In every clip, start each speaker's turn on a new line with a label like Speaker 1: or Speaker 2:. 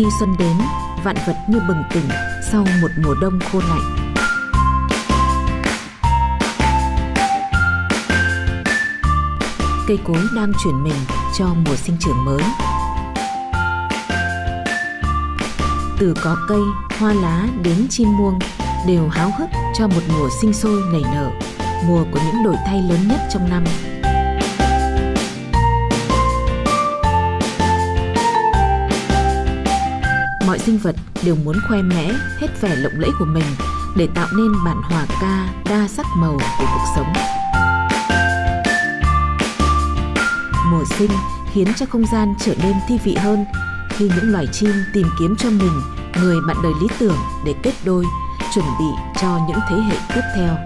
Speaker 1: Khi xuân đến, vạn vật như bừng tỉnh sau một mùa đông khô lạnh. Cây cối đang chuyển mình cho mùa sinh trưởng mới. Từ cỏ cây, hoa lá đến chim muông đều háo hức cho một mùa sinh sôi nảy nở, mùa của những đổi thay lớn nhất trong năm. Mọi sinh vật đều muốn khoe mẽ hết vẻ lộng lẫy của mình để tạo nên bản hòa ca đa sắc màu của cuộc sống. Mùa sinh khiến cho không gian trở nên thi vị hơn khi những loài chim tìm kiếm cho mình người bạn đời lý tưởng để kết đôi, chuẩn bị cho những thế hệ tiếp theo.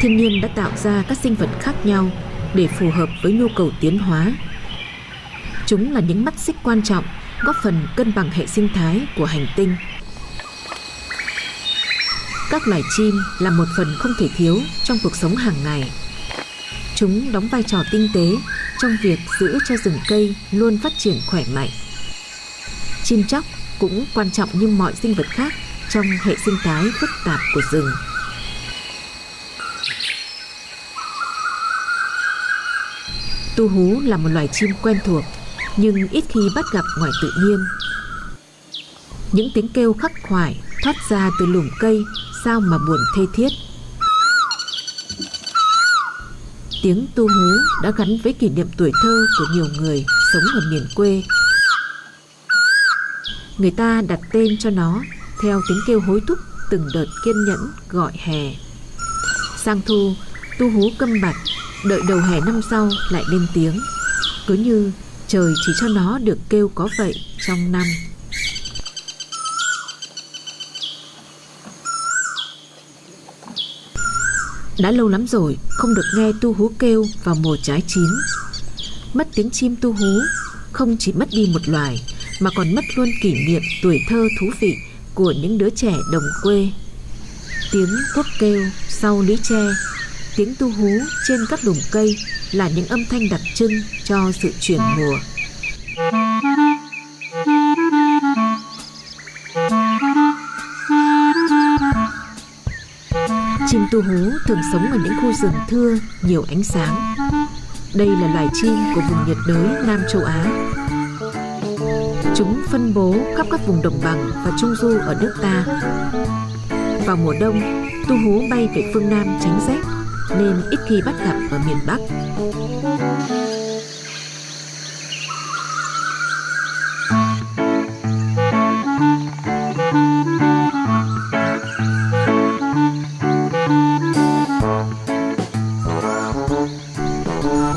Speaker 1: Thiên nhiên đã tạo ra các sinh vật khác nhau để phù hợp với nhu cầu tiến hóa. Chúng là những mắt xích quan trọng góp phần cân bằng hệ sinh thái của hành tinh. Các loài chim là một phần không thể thiếu trong cuộc sống hàng ngày. Chúng đóng vai trò tinh tế trong việc giữ cho rừng cây luôn phát triển khỏe mạnh. Chim chóc cũng quan trọng như mọi sinh vật khác trong hệ sinh thái phức tạp của rừng. Tu hú là một loài chim quen thuộc, nhưng ít khi bắt gặp ngoài tự nhiên. Những tiếng kêu khắc khoải thoát ra từ lùm cây sao mà buồn thê thiết. Tiếng tu hú đã gắn với kỷ niệm tuổi thơ của nhiều người sống ở miền quê. Người ta đặt tên cho nó theo tiếng kêu hối thúc từng đợt kiên nhẫn gọi hè. Sang thu, tu hú câm bặt, đợi đầu hè năm sau lại lên tiếng, cứ như trời chỉ cho nó được kêu có vậy trong năm. Đã lâu lắm rồi không được nghe tu hú kêu vào mùa trái chín. Mất tiếng chim tu hú không chỉ mất đi một loài mà còn mất luôn kỷ niệm tuổi thơ thú vị của những đứa trẻ đồng quê. Tiếng cuốc kêu sau lũy tre, tiếng tu hú trên các lùm cây là những âm thanh đặc trưng cho sự chuyển mùa. Chim tu hú thường sống ở những khu rừng thưa, nhiều ánh sáng. Đây là loài chim của vùng nhiệt đới Nam châu Á. Chúng phân bố khắp các vùng đồng bằng và trung du ở nước ta. Vào mùa đông, tu hú bay về phương Nam tránh rét, nên ít khi bắt gặp ở miền Bắc.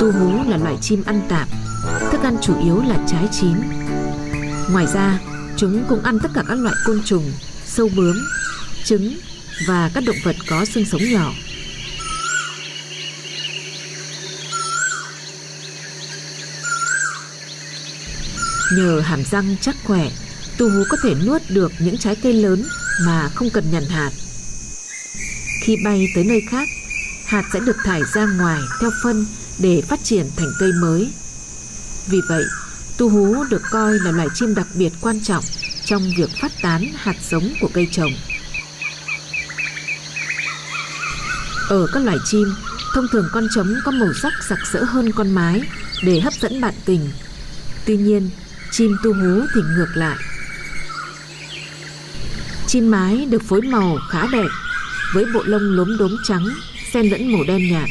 Speaker 1: Tu hú là loài chim ăn tạp, thức ăn chủ yếu là trái chín. Ngoài ra, chúng cũng ăn tất cả các loại côn trùng, sâu bướm, trứng và các động vật có xương sống nhỏ. Nhờ hàm răng chắc khỏe, tu hú có thể nuốt được những trái cây lớn mà không cần nhằn hạt. Khi bay tới nơi khác, hạt sẽ được thải ra ngoài theo phân để phát triển thành cây mới. Vì vậy, tu hú được coi là loài chim đặc biệt quan trọng trong việc phát tán hạt giống của cây trồng. Ở các loài chim, thông thường con trống có màu sắc sặc sỡ hơn con mái để hấp dẫn bạn tình. Tuy nhiên, chim tu hú thì ngược lại. Chim mái được phối màu khá đẹp, với bộ lông lốm đốm trắng, xen lẫn màu đen nhạt.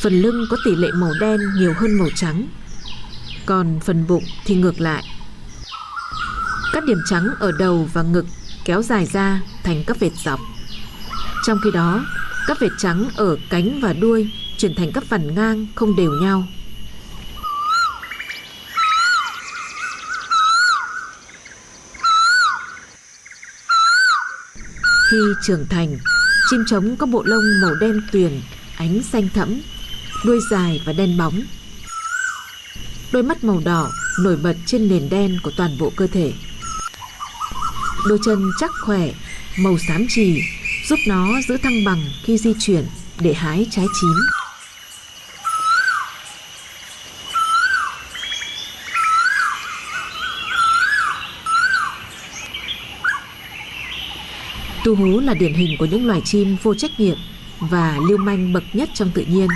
Speaker 1: Phần lưng có tỷ lệ màu đen nhiều hơn màu trắng, còn phần bụng thì ngược lại. Các điểm trắng ở đầu và ngực kéo dài ra thành các vệt dọc. Trong khi đó, các vệt trắng ở cánh và đuôi chuyển thành các vằn ngang không đều nhau. Khi trưởng thành, Chim trống có bộ lông màu đen tuyền, ánh xanh thẫm, đuôi dài và đen bóng. Đôi mắt màu đỏ nổi bật trên nền đen của toàn bộ cơ thể. Đôi chân chắc khỏe, màu xám chì, giúp nó giữ thăng bằng khi di chuyển để hái trái chín. Tu hú là điển hình của những loài chim vô trách nhiệm và lưu manh bậc nhất trong tự nhiên.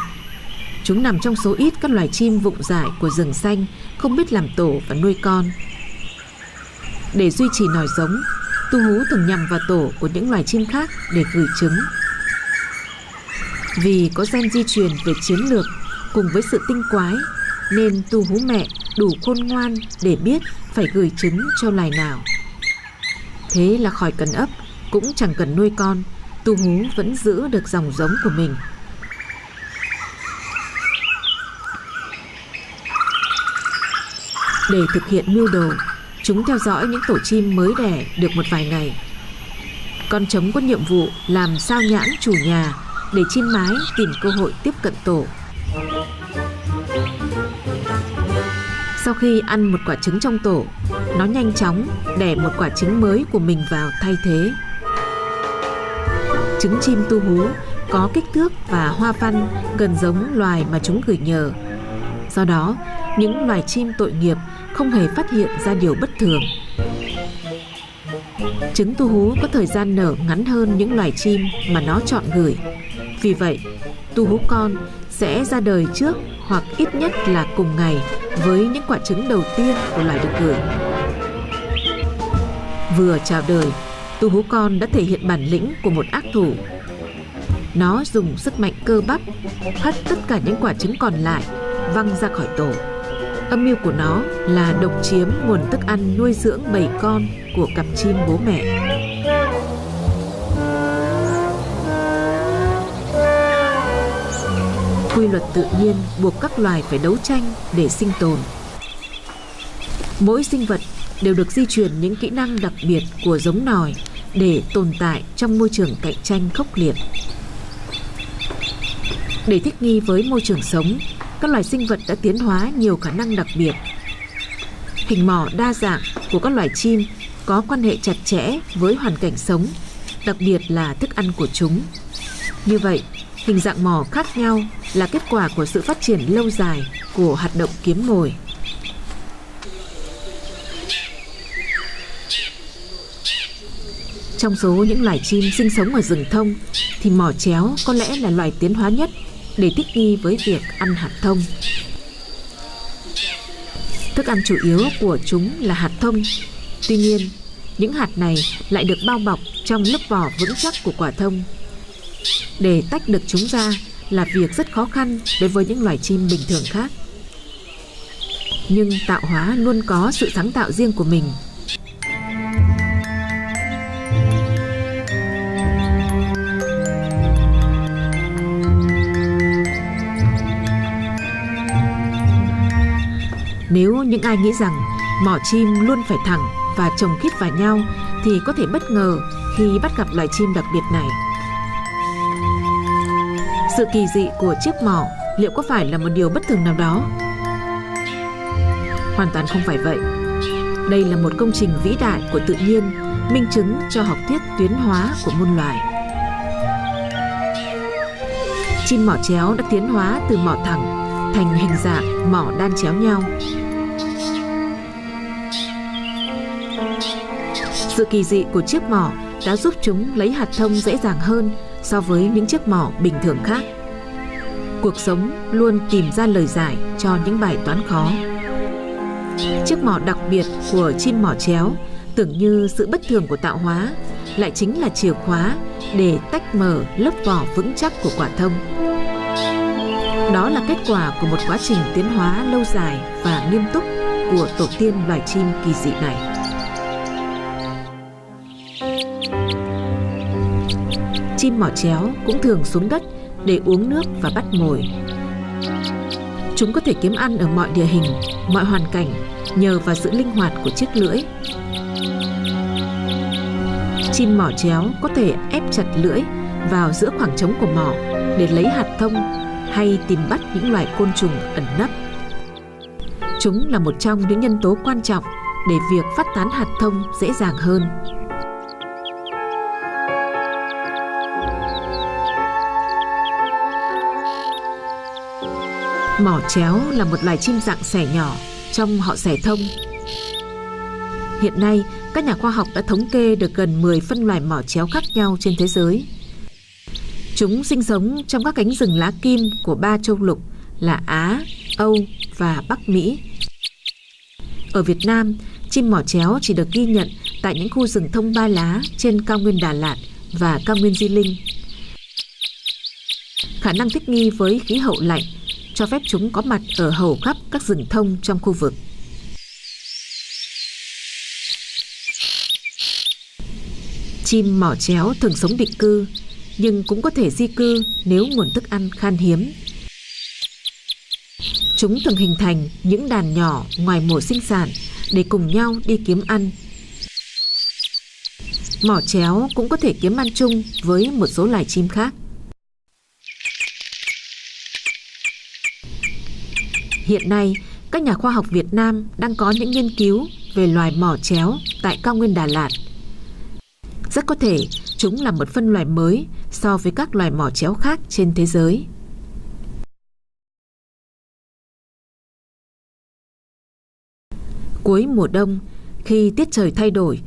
Speaker 1: Chúng nằm trong số ít các loài chim vụng dại của rừng xanh, không biết làm tổ và nuôi con. Để duy trì nòi giống, tu hú thường nhằm vào tổ của những loài chim khác để gửi trứng. Vì có gen di truyền về chiến lược cùng với sự tinh quái, nên tu hú mẹ đủ khôn ngoan để biết phải gửi trứng cho loài nào. Thế là khỏi cần ấp, cũng chẳng cần nuôi con, tu hú vẫn giữ được dòng giống của mình. Để thực hiện mưu đồ, chúng theo dõi những tổ chim mới đẻ được một vài ngày. Con trống có nhiệm vụ làm sao nhãng chủ nhà để chim mái tìm cơ hội tiếp cận tổ. Sau khi ăn một quả trứng trong tổ, nó nhanh chóng đẻ một quả trứng mới của mình vào thay thế. Trứng chim tu hú có kích thước và hoa văn gần giống loài mà chúng gửi nhờ. Do đó, những loài chim tội nghiệp không hề phát hiện ra điều bất thường. Trứng tu hú có thời gian nở ngắn hơn những loài chim mà nó chọn gửi. Vì vậy, tu hú con sẽ ra đời trước hoặc ít nhất là cùng ngày với những quả trứng đầu tiên của loài được gửi. Vừa chào đời, tu hú con đã thể hiện bản lĩnh của một ác thủ. Nó dùng sức mạnh cơ bắp hất tất cả những quả trứng còn lại văng ra khỏi tổ. Âm mưu của nó là độc chiếm nguồn thức ăn nuôi dưỡng bầy con của cặp chim bố mẹ. Quy luật tự nhiên buộc các loài phải đấu tranh để sinh tồn. Mỗi sinh vật đều được di truyền những kỹ năng đặc biệt của giống nòi để tồn tại trong môi trường cạnh tranh khốc liệt. Để thích nghi với môi trường sống, các loài sinh vật đã tiến hóa nhiều khả năng đặc biệt. Hình mỏ đa dạng của các loài chim có quan hệ chặt chẽ với hoàn cảnh sống, đặc biệt là thức ăn của chúng. Như vậy, hình dạng mỏ khác nhau là kết quả của sự phát triển lâu dài của hoạt động kiếm mồi. Trong số những loài chim sinh sống ở rừng thông thì mỏ chéo có lẽ là loài tiến hóa nhất để thích nghi với việc ăn hạt thông. Thức ăn chủ yếu của chúng là hạt thông. Tuy nhiên, những hạt này lại được bao bọc trong lớp vỏ vững chắc của quả thông. Để tách được chúng ra là việc rất khó khăn đối với những loài chim bình thường khác. Nhưng tạo hóa luôn có sự sáng tạo riêng của mình. Nếu những ai nghĩ rằng mỏ chim luôn phải thẳng và chồng khít vào nhau thì có thể bất ngờ khi bắt gặp loài chim đặc biệt này. Sự kỳ dị của chiếc mỏ liệu có phải là một điều bất thường nào đó? Hoàn toàn không phải vậy. Đây là một công trình vĩ đại của tự nhiên, minh chứng cho học thuyết tiến hóa của muôn loài. Chim mỏ chéo đã tiến hóa từ mỏ thẳng thành hình dạng mỏ đan chéo nhau. Sự kỳ dị của chiếc mỏ đã giúp chúng lấy hạt thông dễ dàng hơn so với những chiếc mỏ bình thường khác. Cuộc sống luôn tìm ra lời giải cho những bài toán khó. Chiếc mỏ đặc biệt của chim mỏ chéo, tưởng như sự bất thường của tạo hóa, lại chính là chìa khóa để tách mở lớp vỏ vững chắc của quả thông. Đó là kết quả của một quá trình tiến hóa lâu dài và nghiêm túc của tổ tiên loài chim kỳ dị này. Chim mỏ chéo cũng thường xuống đất để uống nước và bắt mồi. Chúng có thể kiếm ăn ở mọi địa hình, mọi hoàn cảnh nhờ vào sự linh hoạt của chiếc lưỡi. Chim mỏ chéo có thể ép chặt lưỡi vào giữa khoảng trống của mỏ để lấy hạt thông hay tìm bắt những loài côn trùng ẩn nấp. Chúng là một trong những nhân tố quan trọng để việc phát tán hạt thông dễ dàng hơn. Mỏ chéo là một loài chim dạng sẻ nhỏ trong họ sẻ thông. Hiện nay, các nhà khoa học đã thống kê được gần 10 phân loài mỏ chéo khác nhau trên thế giới. Chúng sinh sống trong các cánh rừng lá kim của 3 châu lục là Á, Âu và Bắc Mỹ. Ở Việt Nam, chim mỏ chéo chỉ được ghi nhận tại những khu rừng thông ba lá trên cao nguyên Đà Lạt và cao nguyên Di Linh. Khả năng thích nghi với khí hậu lạnh cho phép chúng có mặt ở hầu khắp các rừng thông trong khu vực. Chim mỏ chéo thường sống định cư, nhưng cũng có thể di cư nếu nguồn thức ăn khan hiếm. Chúng thường hình thành những đàn nhỏ ngoài mùa sinh sản để cùng nhau đi kiếm ăn. Mỏ chéo cũng có thể kiếm ăn chung với một số loài chim khác. Hiện nay, các nhà khoa học Việt Nam đang có những nghiên cứu về loài mỏ chéo tại cao nguyên Đà Lạt. Rất có thể chúng là một phân loài mới so với các loài mỏ chéo khác trên thế giới. Cuối mùa đông, khi tiết trời thay đổi,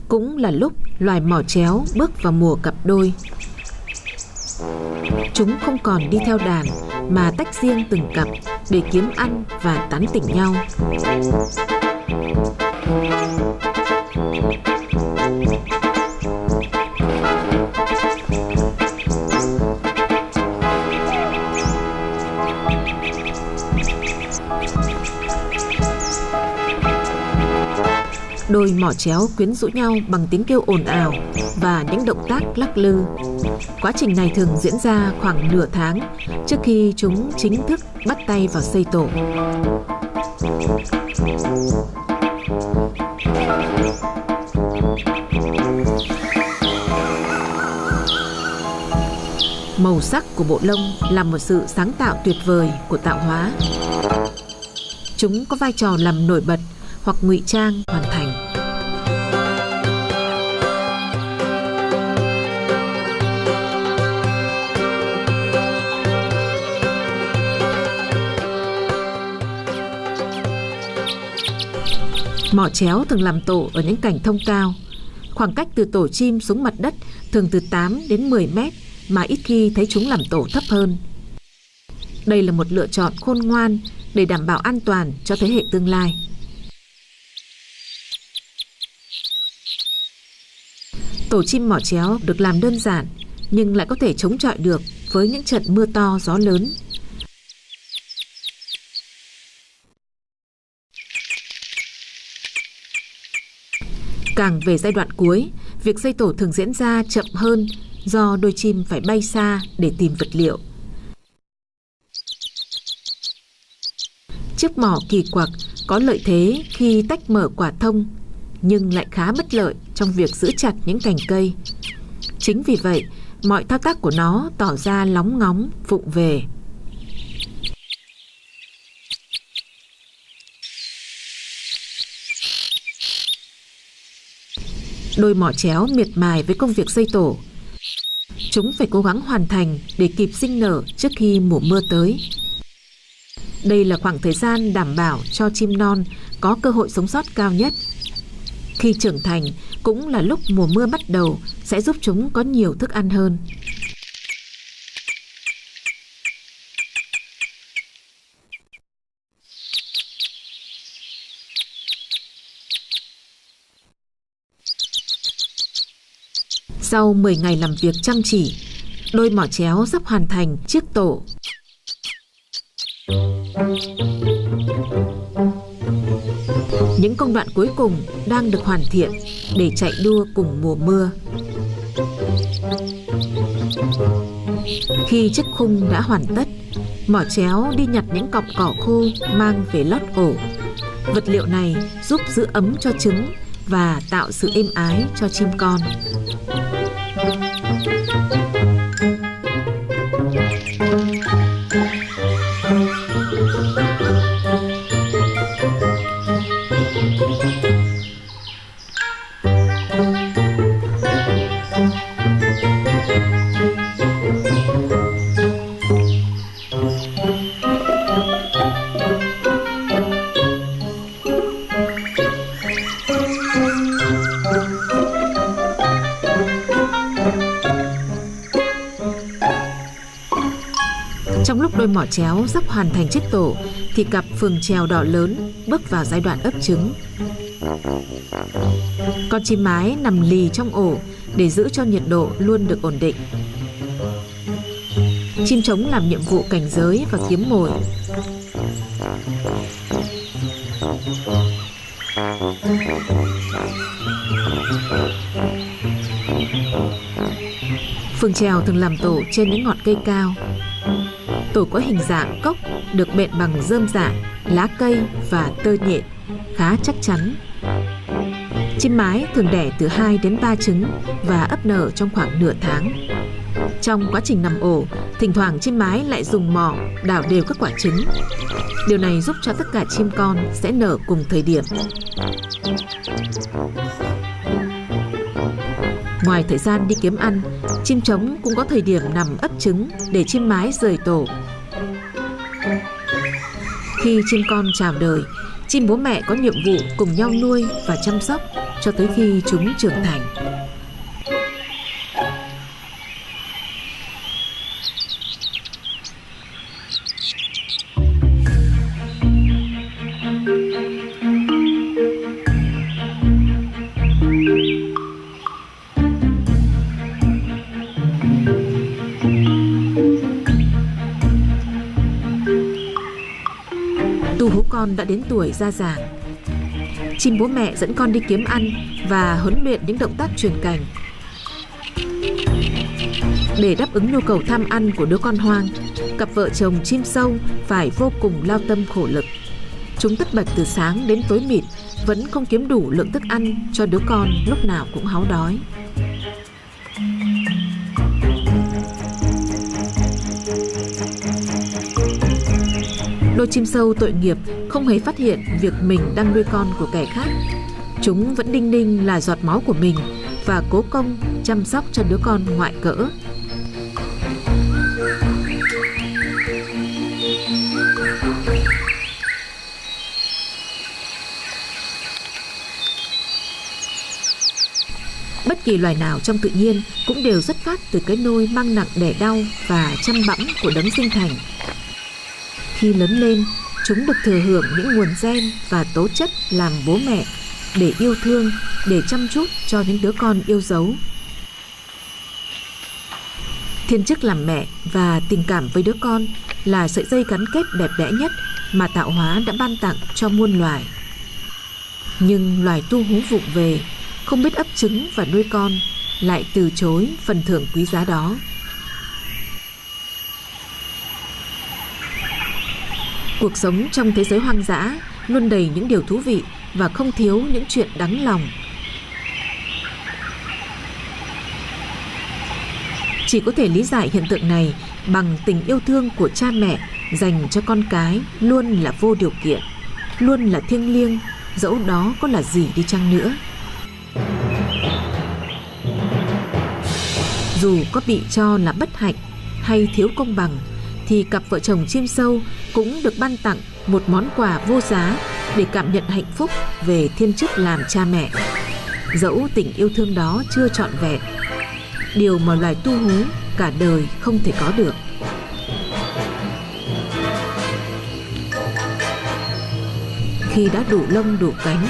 Speaker 1: cũng là lúc loài mỏ chéo bước vào mùa cặp đôi. Chúng không còn đi theo đàn mà tách riêng từng cặp để kiếm ăn và tán tỉnh nhau. Đôi mỏ chéo quyến rũ nhau bằng tiếng kêu ồn ào và những động tác lắc lư. Quá trình này thường diễn ra khoảng nửa tháng trước khi chúng chính thức bắt tay vào xây tổ. Màu sắc của bộ lông là một sự sáng tạo tuyệt vời của tạo hóa. Chúng có vai trò làm nổi bật hoặc ngụy trang hoàn thành. Mỏ chéo thường làm tổ ở những cành thông cao. Khoảng cách từ tổ chim xuống mặt đất thường từ 8 đến 10 mét, mà ít khi thấy chúng làm tổ thấp hơn. Đây là một lựa chọn khôn ngoan để đảm bảo an toàn cho thế hệ tương lai. Tổ chim mỏ chéo được làm đơn giản nhưng lại có thể chống chọi được với những trận mưa to gió lớn. Càng về giai đoạn cuối, việc xây tổ thường diễn ra chậm hơn do đôi chim phải bay xa để tìm vật liệu. Chiếc mỏ kỳ quặc có lợi thế khi tách mở quả thông, nhưng lại khá bất lợi trong việc giữ chặt những cành cây. Chính vì vậy, mọi thao tác của nó tỏ ra lóng ngóng, vụng về. Đôi mỏ chéo miệt mài với công việc xây tổ. Chúng phải cố gắng hoàn thành để kịp sinh nở trước khi mùa mưa tới. Đây là khoảng thời gian đảm bảo cho chim non có cơ hội sống sót cao nhất. Khi trưởng thành cũng là lúc mùa mưa bắt đầu sẽ giúp chúng có nhiều thức ăn hơn. Sau 10 ngày làm việc chăm chỉ, đôi mỏ chéo sắp hoàn thành chiếc tổ. Những công đoạn cuối cùng đang được hoàn thiện để chạy đua cùng mùa mưa. Khi chiếc khung đã hoàn tất, mỏ chéo đi nhặt những cọng cỏ khô mang về lót ổ. Vật liệu này giúp giữ ấm cho trứng và tạo sự êm ái cho chim con. Trong lúc đôi mỏ chéo sắp hoàn thành chiếc tổ thì cặp phường trèo đỏ lớn bước vào giai đoạn ấp trứng. Con chim mái nằm lì trong ổ để giữ cho nhiệt độ luôn được ổn định. Chim trống làm nhiệm vụ cảnh giới và kiếm mồi. Phường trèo thường làm tổ trên những ngọn cây cao. Tổ có hình dạng cốc, được bện bằng rơm rạ, lá cây và tơ nhện, khá chắc chắn. Chim mái thường đẻ từ 2 đến 3 trứng và ấp nở trong khoảng nửa tháng. Trong quá trình nằm ổ, thỉnh thoảng chim mái lại dùng mỏ đảo đều các quả trứng. Điều này giúp cho tất cả chim con sẽ nở cùng thời điểm. Ngoài thời gian đi kiếm ăn, chim trống cũng có thời điểm nằm ấp trứng để chim mái rời tổ. Khi chim con chào đời, chim bố mẹ có nhiệm vụ cùng nhau nuôi và chăm sóc cho tới khi chúng trưởng thành. Tu hú con đã đến tuổi ra giảng. Chim bố mẹ dẫn con đi kiếm ăn và huấn luyện những động tác truyền cành. Để đáp ứng nhu cầu tham ăn của đứa con hoang, cặp vợ chồng chim sâu phải vô cùng lao tâm khổ lực. Chúng tất bật từ sáng đến tối mịt, vẫn không kiếm đủ lượng thức ăn cho đứa con lúc nào cũng háu đói. Đôi chim sâu tội nghiệp không hề phát hiện việc mình đang nuôi con của kẻ khác. Chúng vẫn đinh ninh là giọt máu của mình và cố công chăm sóc cho đứa con ngoại cỡ. Bất kỳ loài nào trong tự nhiên cũng đều xuất phát từ cái nôi mang nặng đẻ đau và chăm bẵm của đấng sinh thành. Khi lớn lên, chúng được thừa hưởng những nguồn gen và tố chất làm bố mẹ để yêu thương, để chăm chút cho những đứa con yêu dấu. Thiên chức làm mẹ và tình cảm với đứa con là sợi dây gắn kết đẹp đẽ nhất mà tạo hóa đã ban tặng cho muôn loài. Nhưng loài tu hú vụng về, không biết ấp trứng và nuôi con, lại từ chối phần thưởng quý giá đó. Cuộc sống trong thế giới hoang dã luôn đầy những điều thú vị và không thiếu những chuyện đáng lòng. Chỉ có thể lý giải hiện tượng này bằng tình yêu thương của cha mẹ dành cho con cái luôn là vô điều kiện, luôn là thiêng liêng, dẫu đó có là gì đi chăng nữa. Dù có bị cho là bất hạnh hay thiếu công bằng, thì cặp vợ chồng chim sâu cũng được ban tặng một món quà vô giá để cảm nhận hạnh phúc về thiên chức làm cha mẹ. Dẫu tình yêu thương đó chưa trọn vẹn, điều mà loài tu hú cả đời không thể có được. Khi đã đủ lông đủ cánh,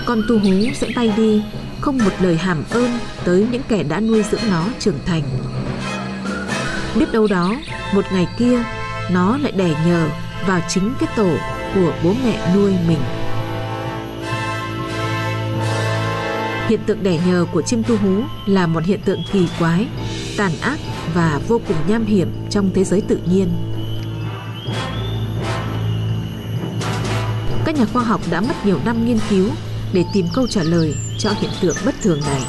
Speaker 1: con tu hú sẽ bay đi, không một lời hàm ơn tới những kẻ đã nuôi dưỡng nó trưởng thành. Biết đâu đó, một ngày kia, nó lại đẻ nhờ vào chính cái tổ của bố mẹ nuôi mình. Hiện tượng đẻ nhờ của chim tu hú là một hiện tượng kỳ quái, tàn ác và vô cùng nham hiểm trong thế giới tự nhiên. Các nhà khoa học đã mất nhiều năm nghiên cứu để tìm câu trả lời cho hiện tượng bất thường này.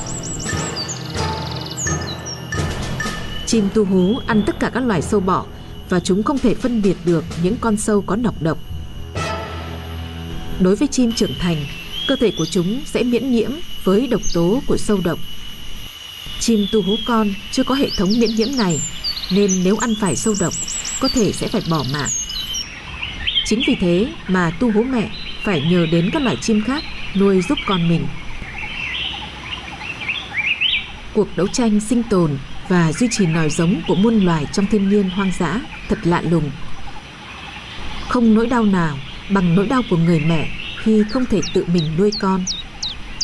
Speaker 1: Chim tu hú ăn tất cả các loài sâu bọ và chúng không thể phân biệt được những con sâu có nọc độc. Đối với chim trưởng thành, cơ thể của chúng sẽ miễn nhiễm với độc tố của sâu độc. Chim tu hú con chưa có hệ thống miễn nhiễm này, nên nếu ăn phải sâu độc, có thể sẽ phải bỏ mạng. Chính vì thế mà tu hú mẹ phải nhờ đến các loài chim khác nuôi giúp con mình. Cuộc đấu tranh sinh tồn và duy trì nòi giống của muôn loài trong thiên nhiên hoang dã thật lạ lùng. Không nỗi đau nào bằng nỗi đau của người mẹ khi không thể tự mình nuôi con.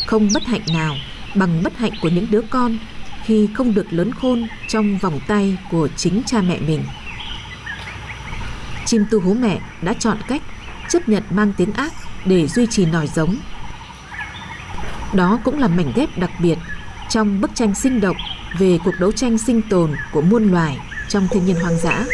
Speaker 1: Không bất hạnh nào bằng bất hạnh của những đứa con khi không được lớn khôn trong vòng tay của chính cha mẹ mình. Chim tu hú mẹ đã chọn cách chấp nhận mang tiếng ác để duy trì nòi giống. Đó cũng là mảnh ghép đặc biệt trong bức tranh sinh động về cuộc đấu tranh sinh tồn của muôn loài trong thiên nhiên hoang dã.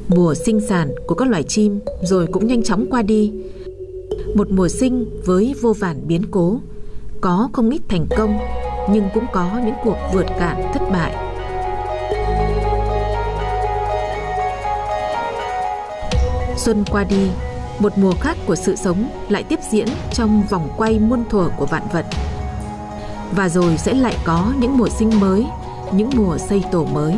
Speaker 1: Mùa sinh sản của các loài chim rồi cũng nhanh chóng qua đi. Một mùa sinh với vô vàn biến cố, có không ít thành công, nhưng cũng có những cuộc vượt cạn thất bại. Xuân qua đi, một mùa khác của sự sống lại tiếp diễn trong vòng quay muôn thuở của vạn vật. Và rồi sẽ lại có những mùa sinh mới, những mùa xây tổ mới.